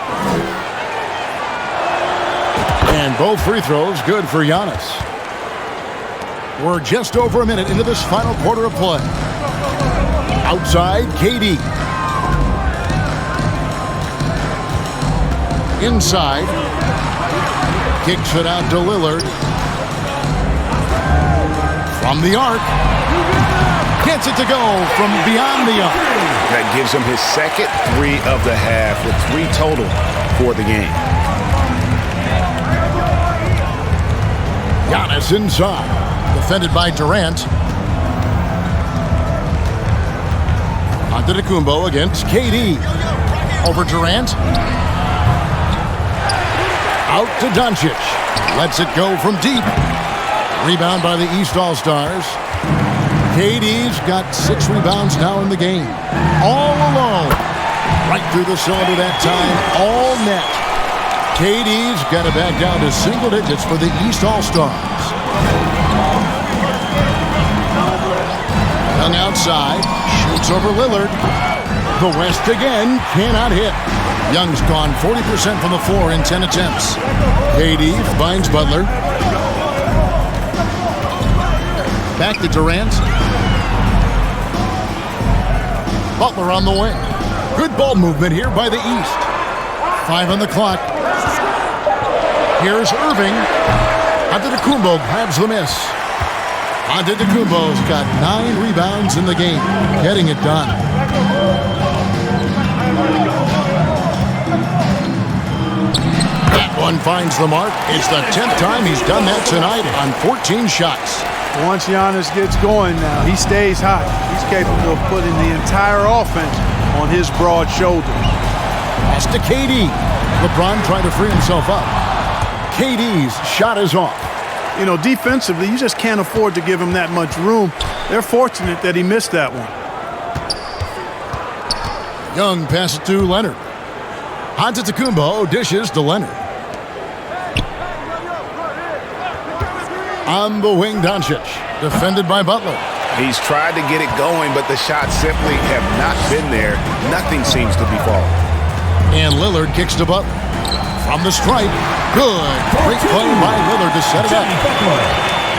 A: And both free throws good for Giannis. We're just over a minute into this final quarter of play. Outside, KD. Inside. Kicks it out to Lillard. From the arc. Gets it to go from beyond the arc.
B: That gives him his second three of the half with 3 total for the game.
A: Giannis inside. Defended by Durant. Antetokounmpo against KD. Over Durant. Out to Doncic. Lets it go from deep. Rebound by the East All-Stars. KD's got 6 rebounds now in the game. All alone. Right through the cylinder that time. All net. KD's got it back down to single digits for the East All-Stars. Young outside. Shoots over Lillard. The West again cannot hit. Young's gone 40% from the floor in 10 attempts. KD finds Butler. Back to Durant. Butler on the wing. Good ball movement here by the East. 5 on the clock. Here's Irving. Antetokounmpo grabs the miss. Antetokounmpo's got 9 rebounds in the game, getting it done. That one finds the mark. It's the 10th time he's done that tonight on 14 shots.
C: Once Giannis gets going now, he stays hot. He's capable of putting the entire offense on his broad shoulders.
A: Pass to KD. LeBron trying to free himself up. KD's shot is off.
C: You know, defensively, you just can't afford to give him that much room. They're fortunate that he missed that one.
A: Young passes to Leonard. Antetokounmpo dishes to Leonard. On the wing, Doncic, defended by Butler.
B: He's tried to get it going, but the shots simply have not been there. Nothing seems to be falling.
A: And Lillard kicks to Butler. From the stripe, good. Great play by Lillard to set it up.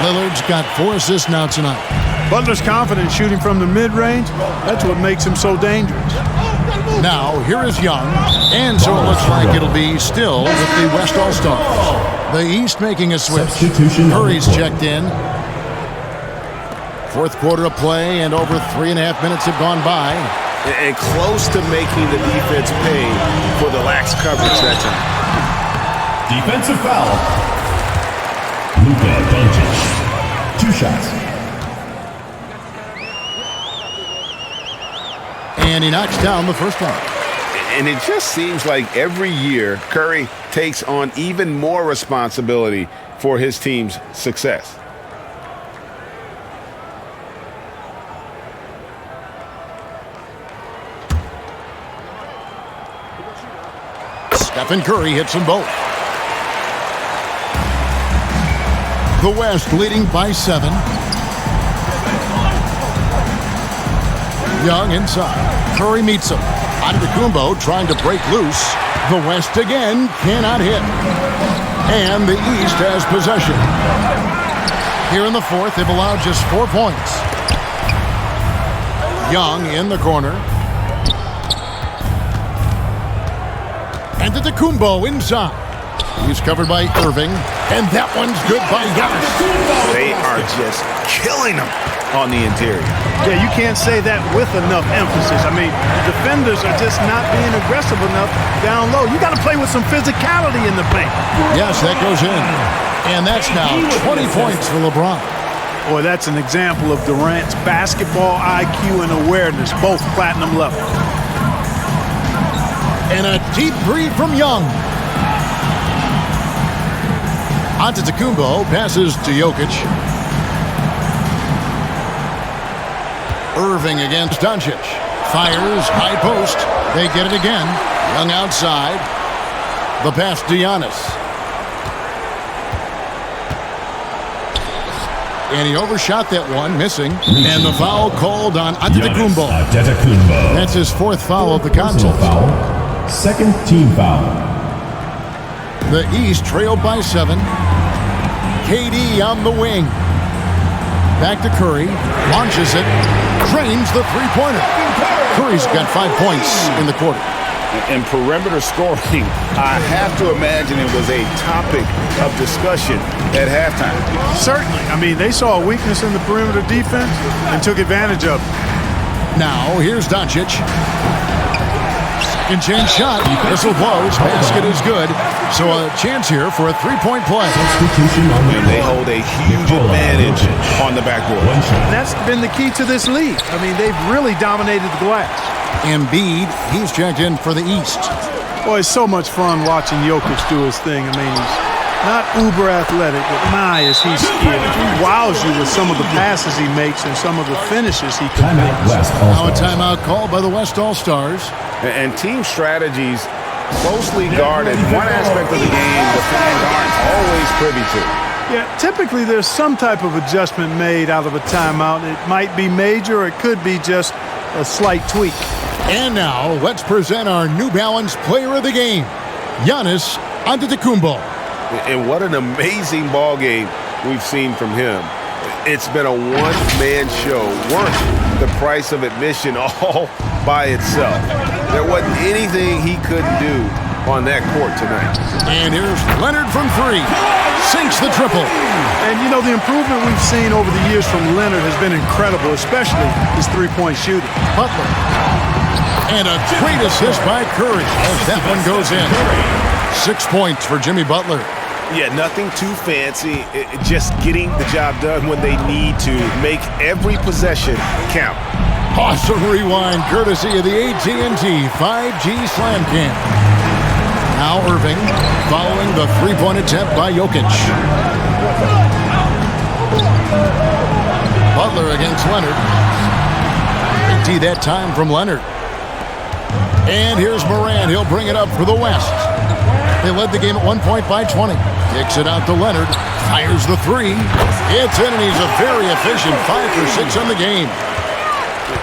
A: Lillard's got 4 assists now tonight.
C: Butler's confident shooting from the mid-range. That's what makes him so dangerous.
A: Now, here is Young. And so it looks like it'll be still with the West All-Stars. The East making a switch. Curry's checked in. 4th quarter of play, and over 3.5 minutes have gone by.
B: And close to making the defense pay for the lax coverage that time.
E: Defensive foul. Luka Doncic. 2 shots.
A: And he knocks down the first one.
B: And it just seems like every year Curry takes on even more responsibility for his team's success.
A: Stephen Curry hits them both. The West leading by 7. Young inside. Curry meets him. Antetokounmpo trying to break loose. The West again cannot hit. And the East has possession. Here in the fourth, they've allowed just 4 points. Young in the corner. Antetokounmpo inside. He's covered by Irving. And that one's good by Giannis.
B: They are just killing them on the interior.
C: Yeah, you can't say that with enough emphasis. I mean, the defenders are just not being aggressive enough down low. You got to play with some physicality in the paint.
A: Yes, that goes in. And that's now 20 points for LeBron.
C: Boy, that's an example of Durant's basketball IQ and awareness, both platinum level.
A: And a deep three from Young. Antetokounmpo passes to Jokic. Irving against Doncic. Fires, high post. They get it again. Young outside. The pass to Giannis. And he overshot that one, missing. And the foul called on Antetokounmpo. That's his fourth foul of the contest.
E: Foul. Second team foul.
A: The East trailed by 7. KD on the wing. Back to Curry. Launches it. Drains the three-pointer. Curry's got 5 points in the quarter.
B: And perimeter scoring, I have to imagine it was a topic of discussion at halftime.
C: Certainly. I mean, they saw a weakness in the perimeter defense and took advantage of it.
A: Now, here's Doncic. Second chance shot. Whistle blows. Basket is good. So a chance here for a three-point play.
B: And they hold a huge advantage on the backboard.
C: And that's been the key to this league. I mean, they've really dominated the glass.
A: Embiid, he's checked in for the East.
C: Boy, it's so much fun watching Jokic do his thing. I mean, he's not uber athletic, but my, is he skilled. He wows you with some of the passes he makes and some of the finishes he can make.
A: Now a timeout called by the West All-Stars.
B: And team strategies closely guarded. One aspect of the game the fans aren't always privy to.
C: Yeah, typically there's some type of adjustment made out of a timeout. It might be major, or it could be just a slight tweak.
A: And now, let's present our New Balance player of the game, Giannis Antetokounmpo.
B: And what an amazing ball game we've seen from him. It's been a one-man show, worth the price of admission all by itself. There wasn't anything he couldn't do on that court tonight.
A: And here's Leonard from 3. Sinks the triple.
C: And, you know, the improvement we've seen over the years from Leonard has been incredible, especially his three-point shooting.
A: Butler. And a great assist by Curry as that one goes in. 6 points for Jimmy Butler.
B: Yeah, nothing too fancy. Just getting the job done when they need to. Make every possession count.
A: Awesome rewind courtesy of the AT&T 5G Slam Cam. Now Irving following the three-point attempt by Jokic. Butler against Leonard. Big T that time from Leonard. And here's Moran. He'll bring it up for the West. They led the game at 1 point by 20. Kicks it out to Leonard. Fires the three. It's in, and he's a very efficient 5 for 6 on the game.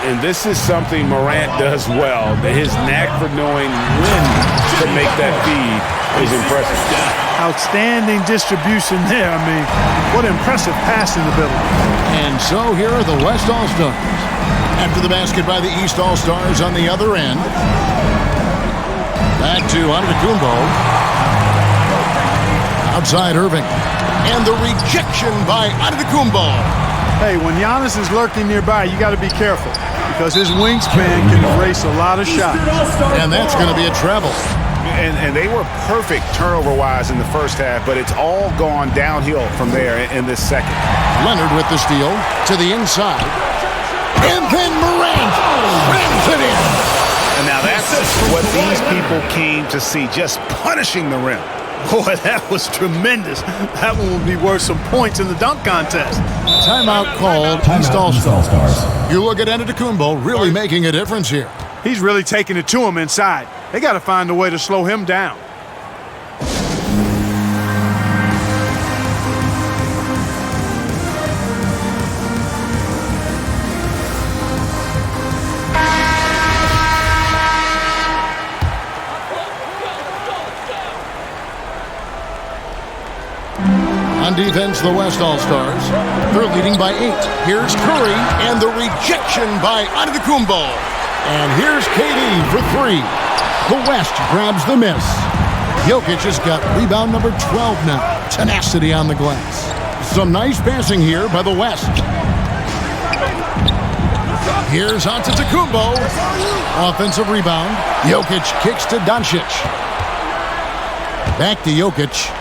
B: And this is something Morant does well. His knack for knowing when to make that feed is impressive.
C: Outstanding distribution there. I mean, what impressive passing ability.
A: And so here are the West All-Stars. After the basket by the East All-Stars on the other end. Back to Antetokounmpo. Outside Irving. And the rejection by Antetokounmpo.
C: Hey, when Giannis is lurking nearby, you got to be careful because his wingspan can erase a lot of shots.
A: And that's going to be a travel.
B: And they were perfect turnover-wise in the first half, but it's all gone downhill from there in this second.
A: Leonard with the steal to the inside. And then Morant rams it in.
B: And now that's what these people came to see, just punishing the rim.
C: Boy, that was tremendous. That one will be worth some points in the dunk contest.
A: Timeout called. East All-Stars. You look at Antetokounmpo really making a difference here.
C: He's really taking it to him inside. They got to find a way to slow him down.
A: On defense, the West All-Stars. They're leading by 8. Here's Curry, and the rejection by Antetokounmpo. And here's KD for 3. The West grabs the miss. Jokic has got rebound number 12 now. Tenacity on the glass. Some nice passing here by the West. Here's Antetokounmpo. Offensive rebound. Jokic kicks to Doncic. Back to Jokic.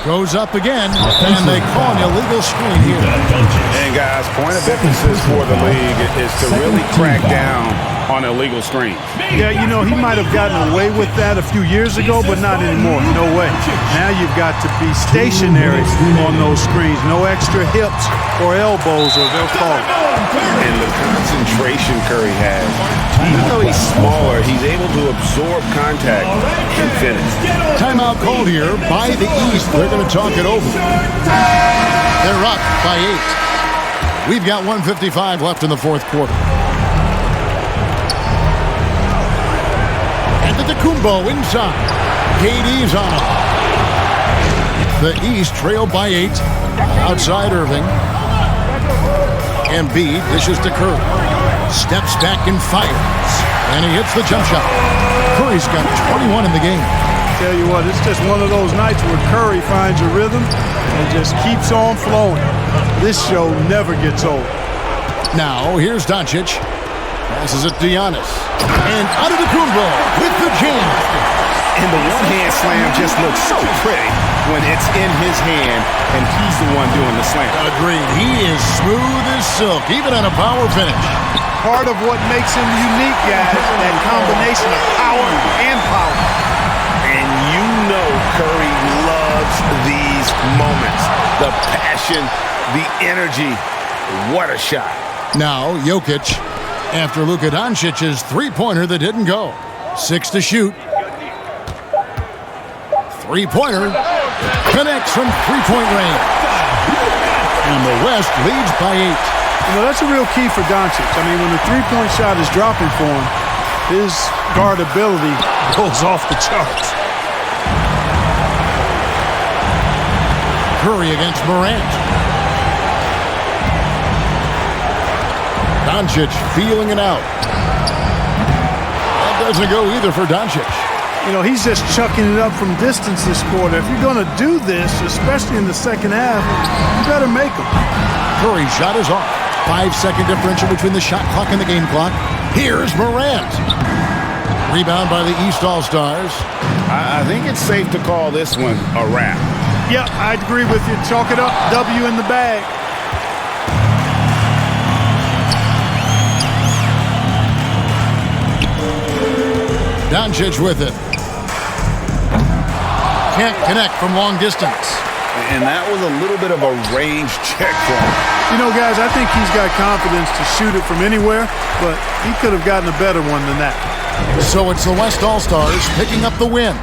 A: Goes up again, and they call an illegal screen here.
B: And guys, point of emphasis for the league is to really crack down on illegal screens.
C: Yeah, you know, he might have gotten away with that a few years ago, but not anymore. No way. Now you've got to be stationary on those screens. No extra hips or elbows, or they'll call it.
B: And the concentration Curry has, even though he's smaller, he's able to absorb contact and finish.
A: Timeout called here by the East. They're going to talk it over. They're up by 8. We've got 1:55 left in the fourth quarter. Antetokounmpo inside. KD's on him. The East trailed by 8. Outside Irving. Embiid dishes to Curry. Steps back and fires. And he hits the jump shot. Curry's got 21 in the game.
C: Tell you what, it's just one of those nights where Curry finds a rhythm and just keeps on flowing. This show never gets old.
A: Now, here's Doncic. Passes it to Giannis. And Antetokounmpo with the jam.
B: And the one-hand slam just looks so pretty when it's in his hand and he's the one doing the slam.
A: Agreed. He is smooth as silk, even on a power finish.
C: Part of what makes him unique, guys, that combination of power and power.
B: And you know Curry loves these moments. The passion, the energy. What a shot.
A: Now, Jokic, after Luka Doncic's three-pointer that didn't go. 6 to shoot. Three-pointer connects from three-point range. And the West leads by 8.
C: You know, that's a real key for Doncic. I mean, when the three-point shot is dropping for him, his guardability goes off the charts.
A: Curry against Morant. Doncic feeling it out. That doesn't go either for Doncic.
C: You know, he's just chucking it up from distance this quarter. If you're going to do this, especially in the second half, you better make them.
A: Curry's shot is off. 5-second differential between the shot clock and the game clock. Here's Morant. Rebound by the East All-Stars.
B: I think it's safe to call this one a wrap.
C: Yeah, I'd agree with you. Chalk it up. W in the bag.
A: Doncic with it. Can't connect from long distance.
B: And that was a little bit of a range check for him.
C: You know, guys, I think he's got confidence to shoot it from anywhere, but he could have gotten a better one than that.
A: So it's the West All-Stars picking up the win.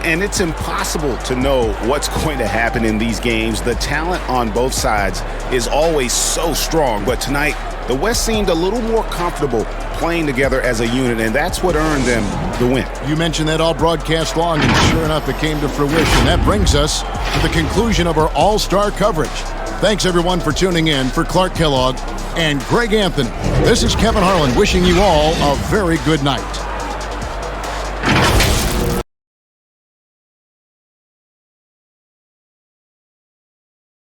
B: And it's impossible to know what's going to happen in these games. The talent on both sides is always so strong, but tonight the West seemed a little more comfortable playing together as a unit, and that's what earned them the win.
A: You mentioned that all broadcast long, and sure enough, it came to fruition. That brings us to the conclusion of our all-star coverage. Thanks, everyone, for tuning in. For Clark Kellogg and Greg Anthony, this is Kevin Harlan wishing you all a very good night.